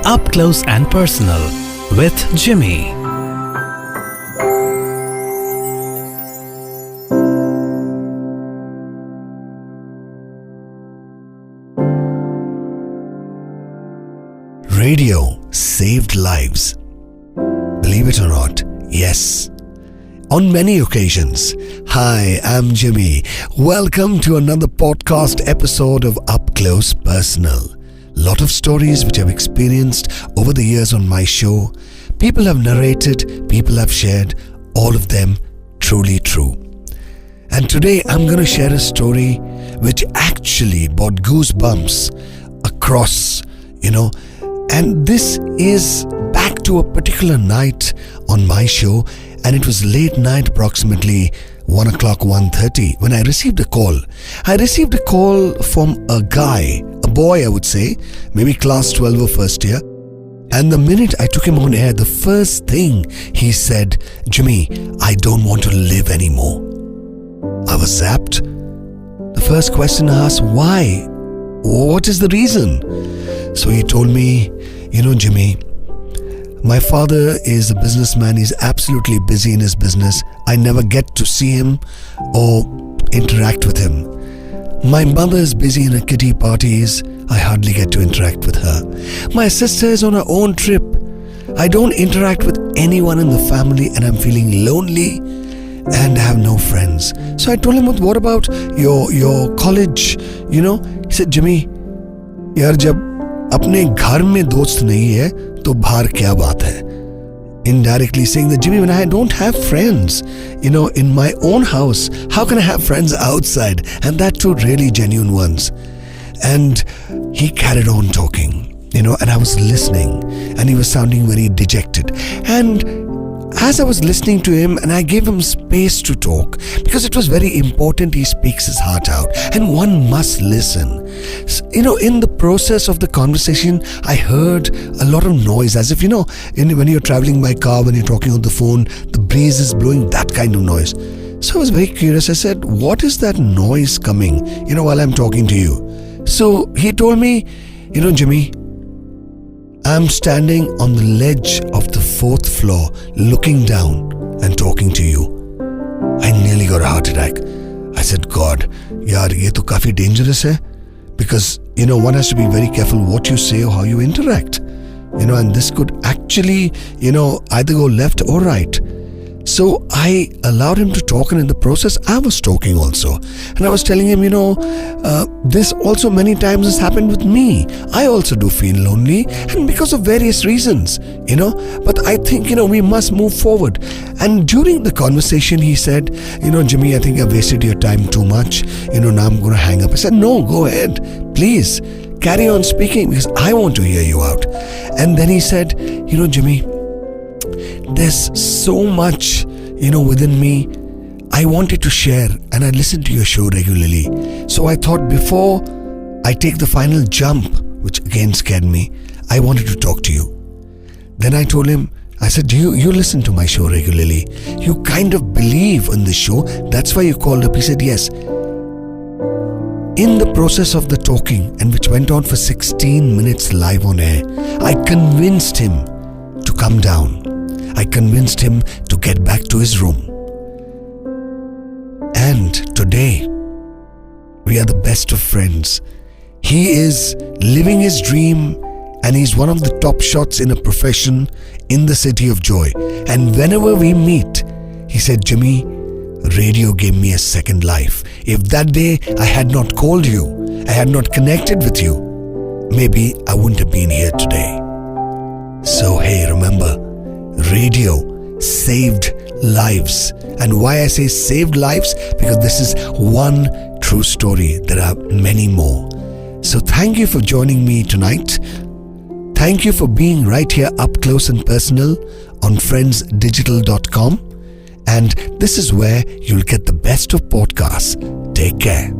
Up Close and Personal with Jimmy. Radio saved lives. Believe it or not, yes. On many occasions. Hi, I'm Jimmy. Welcome to another podcast episode of Up Close Personal. Lot of stories which I've experienced over the years on my show. People have narrated, people have shared, all of them truly true. And today I'm going to share a story which actually brought goosebumps across, and this is back to a particular night on my show, and it was late night, approximately 1 o'clock, 1:30, when I received a call. I received a call from a guy, a boy I would say, maybe class 12 or first year. And the minute I took him on air, the first thing he said, "Jimmy, I don't want to live anymore." I was zapped. The first question I asked, why? What is the reason? So he told me, Jimmy, my father is a businessman. He's absolutely busy in his business. I never get to see him or interact with him. My mother is busy in her kiddie parties. I hardly get to interact with her. My sister is on her own trip. I don't interact with anyone in the family, and I'm feeling lonely and I have no friends. So I told him, what about your college? He said, Jimmy, यार जब अपने घर में दोस्त नहीं है तो बाहर क्या बात है? Indirectly saying that, Jimmy, when I don't have friends, in my own house, how can I have friends outside? And that too, really genuine ones. And he carried on talking, and I was listening, and he was sounding very dejected. And as I was listening to him, and I gave him space to talk, because it was very important he speaks his heart out, and one must listen. In the process of the conversation, I heard a lot of noise, as if, when you're traveling by car, when you're talking on the phone, the breeze is blowing, that kind of noise. So I was very curious. I said, what is that noise coming, while I'm talking to you? So he told me, Jimmy, I'm standing on the ledge of the 4th floor, looking down and talking to you. I nearly got a heart attack. I said, God, yaar, ye to kafi dangerous hai. Because, one has to be very careful what you say or how you interact. And this could actually, either go left or right. So I allowed him to talk, and in the process, I was talking also. And I was telling him, this also many times has happened with me. I also do feel lonely, and because of various reasons, But I think, we must move forward. And during the conversation, he said, Jimmy, I think I've wasted your time too much. Now I'm going to hang up. I said, no, go ahead. Please, carry on speaking, because I want to hear you out. And then he said, Jimmy, there's so much, within me I wanted to share, and I listen to your show regularly. So I thought before I take the final jump, which again scared me, I wanted to talk to you. Then I told him, I said, do you listen to my show regularly? You kind of believe in the show, that's why you called up. He said, yes. In the process of the talking, and which went on for 16 minutes live on air, I convinced him to come down. I convinced him to get back to his room. And today, we are the best of friends. He is living his dream, and he's one of the top shots in a profession in the city of Joy. And whenever we meet, he said, Jimmy, radio gave me a second life. If that day I had not called you, I had not connected with you, maybe I wouldn't have been here today. So hey, remember, radio saved lives. And why I say saved lives? Because this is one true story. There are many more. So thank you for joining me tonight. Thank you for being right here up close and personal on friendsdigital.com. And this is where you'll get the best of podcasts. Take care.